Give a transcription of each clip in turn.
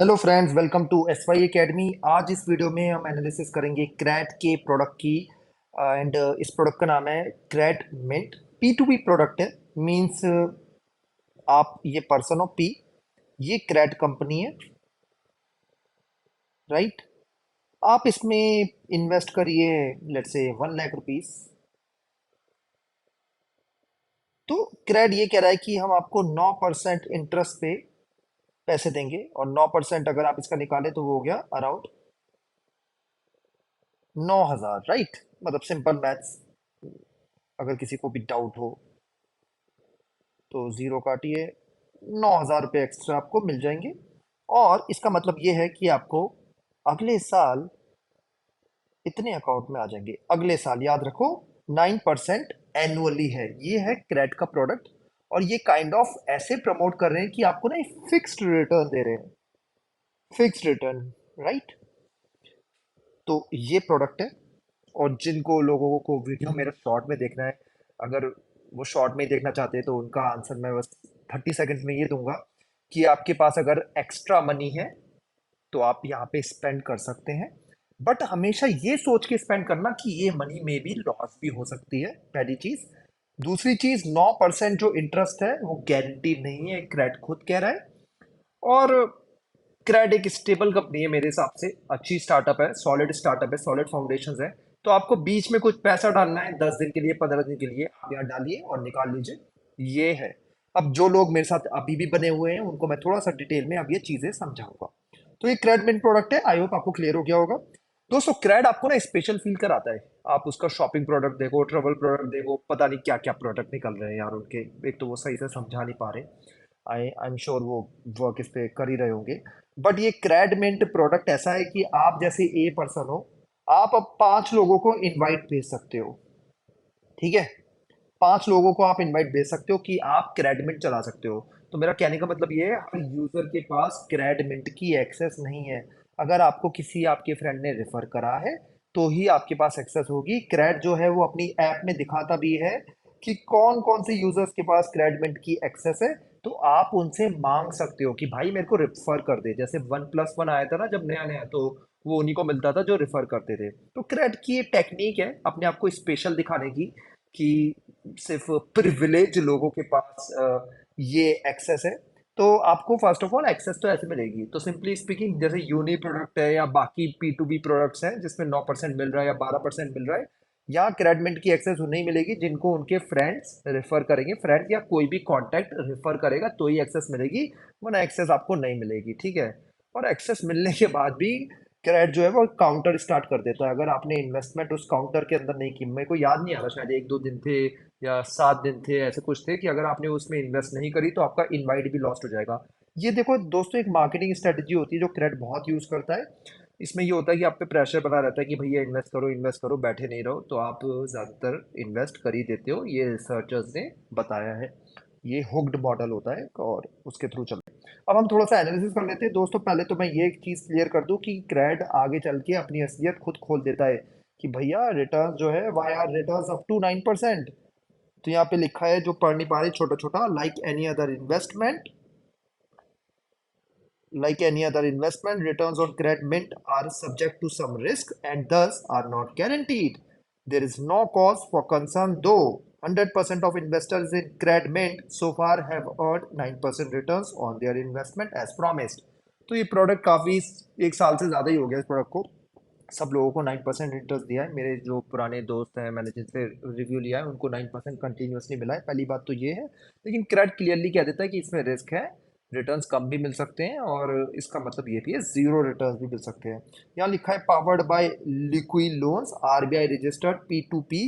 Hello friends, welcome to S Y academy. आज इस video में हम एनालिसिस करेंगे क्रैट के प्रोडक्ट की। एंड इस प्रोडक्ट का नाम है क्रैट mint. P to P product है। मींस आप ये पर्सन हो पी, ये क्रैट कंपनी है, राइट। आप इसमें इन्वेस्ट करिए, लेट्स से 1 लाख रुपीस। तो क्रैट ये कह रहा है कि हम आपको 9% इंटरेस्ट पे पैसे देंगे, और 9% अगर आप इसका निकालें तो वो हो गया अराउंड 9,000, राइट। मतलब सिंपल मैथ्स, अगर किसी को भी डाउट हो तो जीरो काटिए, 9,000 रुपये एक्स्ट्रा आपको मिल जाएंगे। और इसका मतलब ये है कि आपको अगले साल इतने अकाउंट में आ जाएंगे। अगले साल याद रखो, 9% एनुअली है। ये है क्रेड का प्रोडक्ट। और ये काइंड ऑफ ऐसे प्रमोट कर रहे हैं कि आपको ना फिक्स्ड रिटर्न दे रहे हैं, फिक्स्ड रिटर्न, राइट। तो ये प्रोडक्ट है। और जिनको लोगों को वीडियो मेरा शॉर्ट में देखना है, अगर वो शॉर्ट में ही देखना चाहते हैं, तो उनका आंसर मैं बस 30 सेकंड्स में ये दूंगा कि आपके पास अगर एक्स्ट्रा मनी है तो आप यहाँ पे स्पेंड कर सकते हैं। बट हमेशा ये सोच के स्पेंड करना कि ये मनी में भी लॉस भी हो सकती है, पहली चीज। दूसरी चीज, 9% जो इंटरेस्ट है वो गारंटी नहीं है, क्रेडिट खुद कह रहा है। और क्रेड एक स्टेबल कंपनी है मेरे हिसाब से, अच्छी स्टार्टअप है, सॉलिड स्टार्टअप है, सॉलिड फाउंडेशंस है। तो आपको बीच में कुछ पैसा डालना है, 10 दिन के लिए, 15 दिन के लिए, आप यहाँ डालिए और निकाल लीजिए। ये है। अब जो लोग मेरे साथ अभी भी बने हुए हैं उनको मैं थोड़ा सा डिटेल में अब ये चीजें समझाऊंगा। तो ये क्रेड मिंट प्रोडक्ट है, आई होप आपको क्लियर हो गया होगा। दोस्तों, क्रेड आपको ना स्पेशल फील कराता है। आप उसका शॉपिंग प्रोडक्ट देखो, ट्रेवल प्रोडक्ट देखो, पता नहीं क्या क्या प्रोडक्ट निकल रहे हैं यार उनके। एक तो वो सही से समझा नहीं पा रहे। आई एम श्योर वो वर्क इस पे कर ही रहे होंगे। बट ये क्रैड मिंट प्रोडक्ट ऐसा है कि आप जैसे ए पर्सन हो, आप अब 5 लोगों को इनवाइट भेज सकते हो, ठीक है। 5 लोगों को आप इनवाइट भेज सकते हो कि आप क्रैड मिंट चला सकते हो। तो मेरा कहने का मतलब ये है, हर यूजर के पास क्रैड मिंट की एक्सेस नहीं है। अगर आपको किसी आपके फ्रेंड ने रेफर करा है तो ही आपके पास एक्सेस होगी। क्रैड जो है वो अपनी ऐप में दिखाता भी है कि कौन कौन से यूजर्स के पास क्रैड मिंट की एक्सेस है। तो आप उनसे मांग सकते हो कि भाई मेरे को रेफर कर दे। जैसे 1+1 आया था ना जब नया नया, तो वो उन्हीं को मिलता था जो रेफर करते थे। तो क्रैड की ये टेक्निक है अपने आप को स्पेशल दिखाने की, कि सिर्फ प्रिविलेज लोगों के पास ये एक्सेस है। तो आपको फर्स्ट ऑफ ऑल एक्सेस तो ऐसे मिलेगी। तो सिंपली स्पीकिंग, जैसे यूनी प्रोडक्ट है या बाकी P2B प्रोडक्ट्स हैं जिसमें 9% मिल रहा है या 12% मिल रहा है, या क्रेडमेंट की एक्सेस उन्हें मिलेगी जिनको उनके फ्रेंड्स रेफर करेंगे। फ्रेंड या कोई भी कॉन्टैक्ट रेफर करेगा तो ही एक्सेस मिलेगी, वरना एक्सेस आपको नहीं मिलेगी, ठीक है। और एक्सेस मिलने के बाद भी क्रेड जो है वो काउंटर स्टार्ट कर देता है। अगर आपने इन्वेस्टमेंट उस काउंटर के अंदर नहीं की, मेरे को याद नहीं आ रहा, शायद 1-2 दिन थे या 7 दिन थे, ऐसे कुछ थे, कि अगर आपने उसमें इन्वेस्ट नहीं करी तो आपका इनवाइट भी लॉस्ट हो जाएगा। ये देखो दोस्तों, एक मार्केटिंग स्ट्रेटजी होती है जो क्रेड बहुत यूज करता है। इसमें ये होता है कि आप पे प्रेशर बना रहता है कि भैया इन्वेस्ट करो, बैठे नहीं रहो, तो आप ज़्यादातर इन्वेस्ट कर ही देते हो, ये रिसर्चर्स ने बताया है। ये हुक्ड मॉडल होता है और उसके थ्रू चलते हैं। अब हम थोड़ा सा एनालिसिस कर लेते हैं दोस्तों। पहले तो मैं ये एक चीज़ क्लियर कर दूं कि क्रेड आगे चल के अपनी असलियत खुद खोल देता है कि भैया रिटर्न जो है Y R return up to 9%। तो यहाँ पे लिखा है, जो पढ़ नहीं पा रहे, छोटा छोटा, like any other investment, returns on credit mint are subject to some risk and thus are not guaranteed. There is no cause for concern, though 100% of investors in credit mint so far have earned 9% returns on their investment as promised. तो ये product काफ़ी, 1 साल से ज़्यादा ही हो गया इस product को। सब लोगों को 9% इंटरेस्ट दिया है। मेरे जो पुराने दोस्त हैं, मैंने जिनसे रिव्यू लिया है, उनको 9% कंटिन्यूसली मिला है। पहली बात तो ये है। लेकिन क्रेड क्लियरली कह देता है कि इसमें रिस्क है, रिटर्न्स कम भी मिल सकते हैं, और इसका मतलब ये भी है जीरो रिटर्न्स भी मिल सकते हैं। यहाँ लिखा है powered by लिक्वी loans, RBI registered P2P,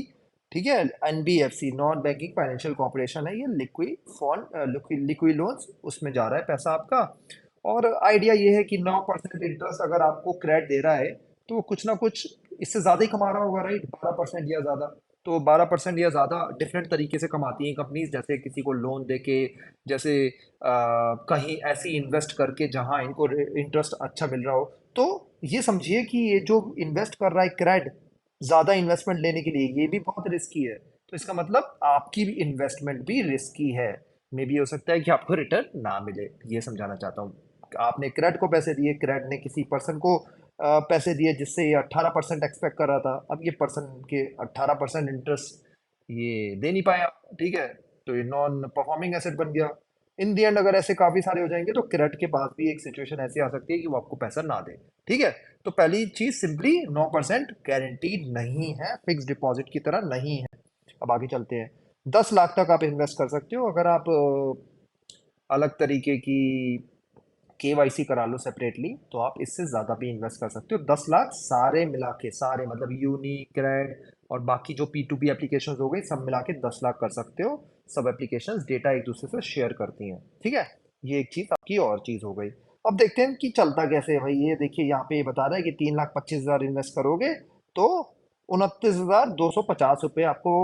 ठीक है। NBFC, non banking financial corporation है ये। लिक्वी लोन्स, उसमें जा रहा है पैसा आपका। और आइडिया ये है कि 9% इंटरेस्ट अगर आपको क्रेडिट दे रहा है तो वो कुछ ना कुछ इससे ज़्यादा ही कमा रहा होगा, राइट। 12% या ज़्यादा। तो 12% या ज़्यादा डिफरेंट तरीके से कमाती हैं कंपनीज, जैसे किसी को लोन दे के, जैसे कहीं ऐसी इन्वेस्ट करके जहां इनको इंटरेस्ट अच्छा मिल रहा हो। तो ये समझिए कि ये जो इन्वेस्ट कर रहा है क्रेड, ज़्यादा इन्वेस्टमेंट लेने के लिए, ये भी बहुत रिस्की है। तो इसका मतलब आपकी भी इन्वेस्टमेंट भी रिस्की है। मे भी हो सकता है कि आपको रिटर्न ना मिले, ये समझाना चाहता हूँ। आपने क्रेड को पैसे दिए, क्रेड ने किसी पर्सन को पैसे दिए जिससे ये 18% एक्सपेक्ट कर रहा था। अब ये पर्सन के 18% इंटरेस्ट ये दे नहीं पाया, ठीक है, तो ये नॉन परफॉर्मिंग एसेट बन गया। इन दी एंड अगर ऐसे काफी सारे हो जाएंगे तो क्रेडिट के पास भी एक सिचुएशन ऐसी आ सकती है कि वो आपको पैसा ना दे, ठीक है। तो पहली चीज सिंपली 9% गारंटीड नहीं है, फिक्स डिपॉजिट की तरह नहीं है। अब आगे चलते हैं। 10 लाख तक आप इन्वेस्ट कर सकते हो अगर आप अलग तरीके की केवाईसी करा लो सेपरेटली, तो आप इससे ज्यादा भी इन्वेस्ट कर सकते हो। 10 लाख सारे मिला के, सारे मतलब यूनी, क्रेड और बाकी जो P2P एप्लीकेशंस हो गई, सब मिला के 10 लाख कर सकते हो। सब एप्लीकेशंस डेटा एक दूसरे से शेयर करती हैं, ठीक है। ये एक चीज आपकी और चीज हो गई। अब देखते हैं कि चलता कैसे है भाई। ये देखिए यहाँ पे ये बता रहा है कि 3,25,000 इन्वेस्ट करोगे तो 29,250 रुपये आपको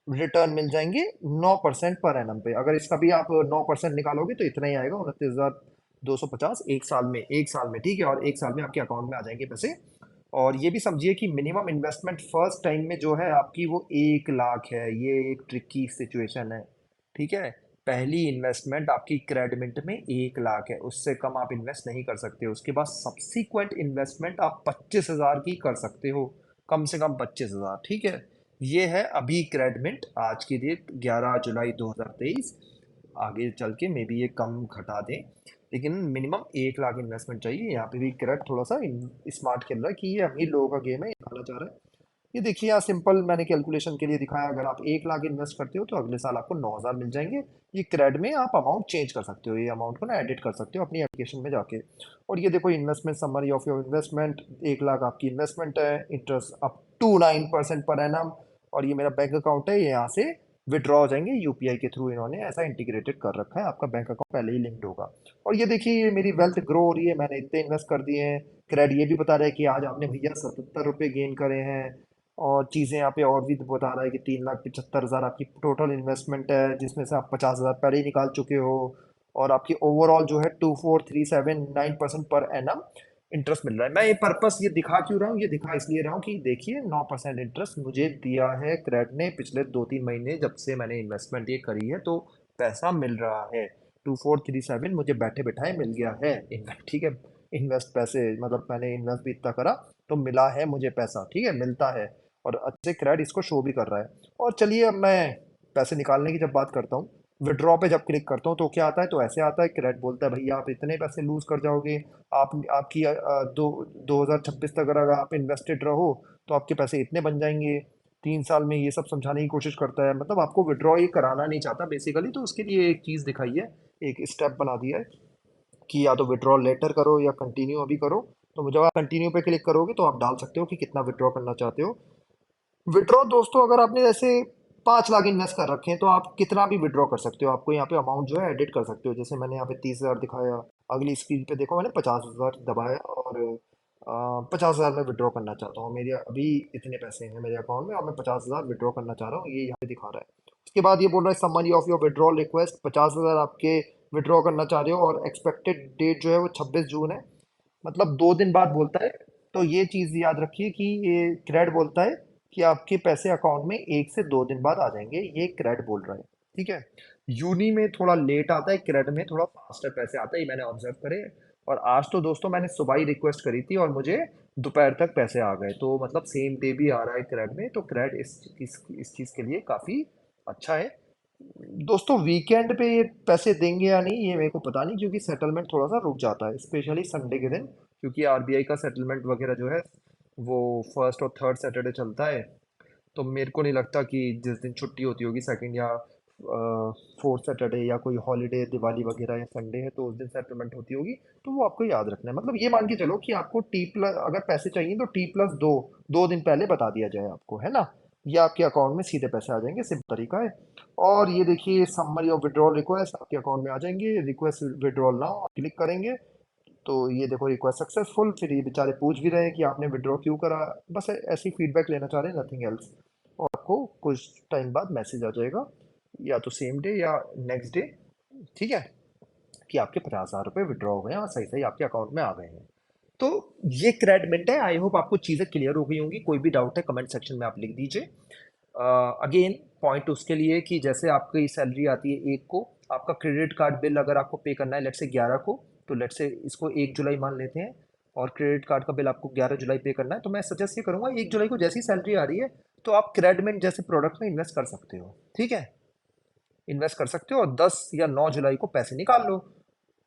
रिटर्न मिल जाएंगे 9% पर एनम पे। अगर इसका भी आप 9% निकालोगे तो इतना ही आएगा, 29,250 एक साल में, ठीक है। और एक साल में आपके अकाउंट में आ जाएंगे पैसे। और ये भी समझिए कि मिनिमम इन्वेस्टमेंट फर्स्ट टाइम में जो है आपकी वो 1 लाख है। ये एक ट्रिकी सिचुएशन है, ठीक है। पहली इन्वेस्टमेंट आपकी क्रेडिट में 1 लाख है, उससे कम आप इन्वेस्ट नहीं कर सकते। उसके बाद सब्सिक्वेंट इन्वेस्टमेंट आप 25,000 की कर सकते हो, कम से कम 25,000, ठीक है। ये है अभी क्रेडिट आज की डेट 11 जुलाई 2023। आगे चल के मे बी ये कम घटा दें, लेकिन मिनिमम 1 लाख इन्वेस्टमेंट चाहिए। यहाँ पे भी क्रेडिट थोड़ा सा स्मार्ट खेल रहा है कि ये अमीर लोगों का गेम है, ये खाना चाह रहा है। ये देखिए यहाँ सिंपल मैंने कैलकुलेशन के लिए दिखाया। अगर आप 1 लाख इन्वेस्ट करते हो तो अगले साल आपको 9,000 मिल जाएंगे। ये क्रेड में आप अमाउंट चेंज कर सकते हो, ये अमाउंट को ना एडिट कर सकते हो अपनी एप्लीकेशन में जाके। और ये देखो investment summary of your investment, 1 lakh आपकी इन्वेस्टमेंट है, interest up to 9% per annum. और ये मेरा बैंक अकाउंट है, ये यहाँ से विड्रॉ हो जाएंगे यूपीआई के थ्रू। इन्होंने ऐसा इंटीग्रेटेड कर रखा है, आपका बैंक अकाउंट पहले ही लिंक्ड होगा। और ये देखिए ये मेरी वेल्थ ग्रो हो रही है, मैंने इतने इन्वेस्ट कर दिए हैं। क्रेड ये भी बता रहा है कि आज आपने भैया 77 रुपये गेन करे हैं। और चीज़ें यहाँ पे और भी बता रहा है कि 3,75,000 आपकी टोटल इन्वेस्टमेंट है, जिसमें से आप 50,000 पहले ही निकाल चुके हो। और आपकी ओवरऑल जो है 2,4,379% पर एनम इंटरेस्ट मिल रहा है। मैं ये पर्पस ये दिखा क्यों रहा हूँ, ये दिखा इसलिए रहा हूँ कि देखिए 9% इंटरेस्ट मुझे दिया है क्रेड ने पिछले 2-3 महीने जब से मैंने इन्वेस्टमेंट ये करी है, तो पैसा मिल रहा है। 2,437 मुझे बैठे बैठाए मिल गया है, ठीक है। इन्वेस्ट पैसे मतलब मैंने इन्वेस्ट भी इतना करा तो मिला है मुझे पैसा, ठीक है, मिलता है। और अच्छे क्रेड इसको शो भी कर रहा है। और चलिए अब मैं पैसे निकालने की जब बात करता हूँ, विड्रॉ पे जब क्लिक करता हूँ तो क्या आता है, तो ऐसे आता है क्रेड बोलता है भैया आप इतने पैसे लूज कर जाओगे। आप आपकी 2026 तक अगर आप इन्वेस्टेड रहो तो आपके पैसे इतने बन जाएंगे 3 साल में। ये सब समझाने की कोशिश करता है, मतलब आपको विड्रॉ ये कराना नहीं चाहता बेसिकली। तो उसके लिए एक चीज़ दिखाई है, एक स्टेप बना दिया है कि या तो विड्रॉ लेटर करो या कंटिन्यू अभी करो। तो जब आप कंटिन्यू पे क्लिक करोगे तो आप डाल सकते हो कि कितना विड्रॉ करना चाहते हो। विड्रॉ दोस्तों अगर आपने जैसे 5 लाख इन्वेस्ट कर रखे हैं तो आप कितना भी विड्रॉ कर सकते हो। आपको यहाँ पे अमाउंट जो है एडिट कर सकते हो। जैसे मैंने यहाँ पे 30,000 दिखाया, अगली स्क्रीन पे देखो मैंने 50,000 दबाया और 50,000 में विड्रॉ करना चाहता हूँ। मेरे अभी इतने पैसे हैं मेरे अकाउंट में और मैं 50,000 विड्रॉ करना चाह रहा हूँ, ये यहाँ पे दिखा रहा है। उसके बाद ये बोल रहा है summary of your withdrawal request, 50,000 आपके विड्रॉ करना चाह रहे हो और एक्सपेक्टेड डेट जो है वो 26 जून है, मतलब 2 दिन बाद बोलता है। तो ये चीज़ याद रखिए कि ये क्रेड बोलता है कि आपके पैसे अकाउंट में 1 से 2 दिन बाद आ जाएंगे, ये क्रेड बोल रहा है, ठीक है। यूनी में थोड़ा लेट आता है, क्रेड में थोड़ा फास्टर पैसे आता है, ये मैंने ऑब्जर्व करे। और आज तो दोस्तों मैंने सुबह ही रिक्वेस्ट करी थी और मुझे दोपहर तक पैसे आ गए, तो मतलब सेम डे भी आ रहा है क्रेड में। तो क्रेड इस चीज़ के लिए काफ़ी अच्छा है। दोस्तों वीकेंड पे ये पैसे देंगे या नहीं ये मेरे को पता नहीं, क्योंकि सेटलमेंट थोड़ा सा रुक जाता है स्पेशली संडे के दिन, क्योंकि आरबीआई का सेटलमेंट वगैरह जो है वो फर्स्ट और थर्ड सैटरडे चलता है। तो मेरे को नहीं लगता कि जिस दिन छुट्टी होती होगी सेकंड या फोर्थ सैटरडे या कोई हॉलीडे दिवाली वगैरह या संडे है तो उस दिन सेटलमेंट होती होगी। तो वो आपको याद रखना है, मतलब ये मान के चलो कि आपको टी प्लस अगर पैसे चाहिए तो T+2 2 दिन पहले बता दिया जाए आपको, है ना। ये आपके अकाउंट में सीधे पैसे आ जाएंगे, सिंपल तरीका है। और ये देखिए समरी ऑफ विड्रॉल रिक्वेस्ट आपके अकाउंट में आ जाएंगे। रिक्वेस्ट विड्रॉल नाउ क्लिक करेंगे तो ये देखो रिक्वेस्ट सक्सेसफुल। फिर ये बेचारे पूछ भी रहे हैं कि आपने विड्रॉ क्यों करा, बस ऐसी फीडबैक लेना चाह रहे हैं, नथिंग एल्स। और आपको कुछ टाइम बाद मैसेज आ जाएगा या तो सेम डे या नेक्स्ट डे, ठीक है, कि आपके 50,000 रुपये विड्रॉ हो गए हैं और सही सही आपके अकाउंट में आ गए हैं। तो ये क्रेडिट है। आई होप आपको चीज़ें क्लियर हो गई होंगी। कोई भी डाउट है कमेंट सेक्शन में आप लिख दीजिए। अगेन पॉइंट उसके लिए कि जैसे आपकी सैलरी आती है 1 को, आपका क्रेडिट कार्ड बिल अगर आपको पे करना है लेट से 11 को, तो लेट्स से इसको 1 जुलाई मान लेते हैं, और क्रेडिट कार्ड का बिल आपको 11 जुलाई पे करना है, तो मैं सजेस्ट ये करूंगा 1 जुलाई को जैसी सैलरी आ रही है तो आप क्रेडमेंट जैसे प्रोडक्ट में इन्वेस्ट कर सकते हो। ठीक है, इन्वेस्ट कर सकते हो, और 10 या 9 जुलाई को पैसे निकाल लो,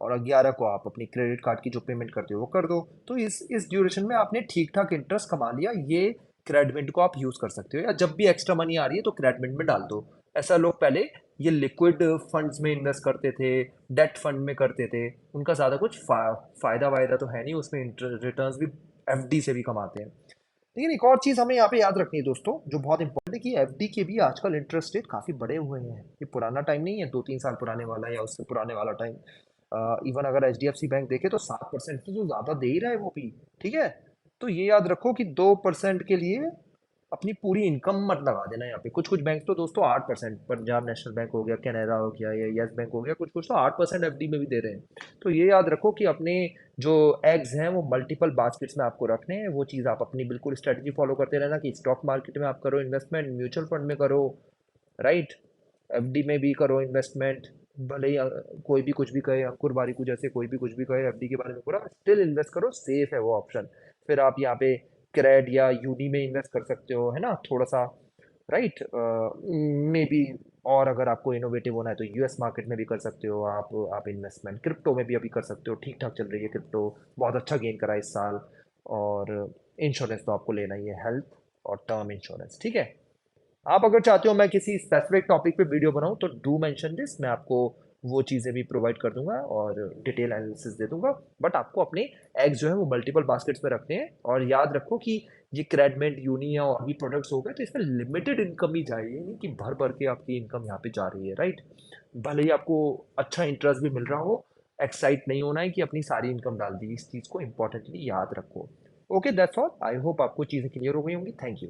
और 11 को आप अपनी क्रेडिट कार्ड की जो पेमेंट करते हो वो कर दो। तो इस ड्यूरेशन में आपने ठीक ठाक इंटरेस्ट कमा लिया। ये क्रेडिट को आप यूज कर सकते हो, या जब भी एक्स्ट्रा मनी आ रही है तो क्रेडिट में डाल दो। ऐसा लोग पहले ये लिक्विड फंड्स में इन्वेस्ट करते थे, डेट फंड में करते थे, उनका ज़्यादा कुछ फायदा वायदा तो है नहीं उसमें, रिटर्न्स भी एफडी से भी कमाते हैं। लेकिन एक और चीज़ हमें यहाँ पे याद रखनी है दोस्तों, जो बहुत इंपॉर्टेंट है, कि एफडी के भी आजकल इंटरेस्ट रेट काफ़ी बढ़े हुए हैं। ये पुराना टाइम नहीं है, 2-3 साल पुराने वाला या उससे पुराने वाला टाइम। इवन अगर एचडीएफसी बैंक देखे तो 7% तो ज़्यादा दे ही रहा है वो भी। ठीक है, तो ये याद रखो कि 2% के लिए अपनी पूरी इनकम मत लगा देना यहाँ पे। कुछ कुछ बैंक तो दोस्तों 8%, पंजाब नेशनल बैंक हो गया, कैनरा हो गया, या यस बैंक हो गया, कुछ कुछ तो 8% एफडी में भी दे रहे हैं। तो ये याद रखो कि अपने जो एग्स हैं वो मल्टीपल बास्केट्स में आपको रखने हैं। वो चीज़ आप अपनी बिल्कुल स्ट्रेटजी फॉलो करते रहना, कि स्टॉक मार्केट में आप करो इन्वेस्टमेंट, म्यूचुअल फंड में करो, राइट, एफडी में भी करो इन्वेस्टमेंट। भले ही कोई भी कुछ भी कहे, अंकुर बारिकू जैसे कोई भी कुछ भी कहे एफडी के बारे में पूरा, स्टिल इन्वेस्ट करो, सेफ है वो ऑप्शन। फिर आप यहाँ पे क्रेड या यूडी में इन्वेस्ट कर सकते हो, है ना, थोड़ा सा, राइट, मे बी। और अगर आपको इनोवेटिव होना है तो यूएस मार्केट में भी कर सकते हो आप इन्वेस्टमेंट, क्रिप्टो में भी अभी कर सकते हो, ठीक ठाक चल रही है क्रिप्टो, बहुत अच्छा गेन करा इस साल। और इंश्योरेंस तो आपको लेना ही है, हेल्थ और टर्म इंश्योरेंस। ठीक है, आप अगर चाहते हो मैं किसी स्पेसिफिक टॉपिक पे वीडियो बनाऊं तो डू मेंशन दिस, मैं आपको वो चीज़ें भी प्रोवाइड कर दूंगा और डिटेल एनालिसिस दे दूंगा। बट आपको अपने एग्स जो है वो मल्टीपल बास्केट्स में रखने हैं, और याद रखो कि ये क्रेडमेंट, यूनी या और भी प्रोडक्ट्स हो गए तो इसमें लिमिटेड इनकम ही चाहिए, नहीं कि भर भर के आपकी इनकम यहाँ पे जा रही है, राइट। भले ही आपको अच्छा इंटरेस्ट भी मिल रहा हो, एक्साइट नहीं होना है कि अपनी सारी इनकम डाल दी। इस चीज़ को इंपॉर्टेंटली याद रखो। Okay, that's all. I hope आपको चीज़ें क्लियर हो गई होंगी। Thank you.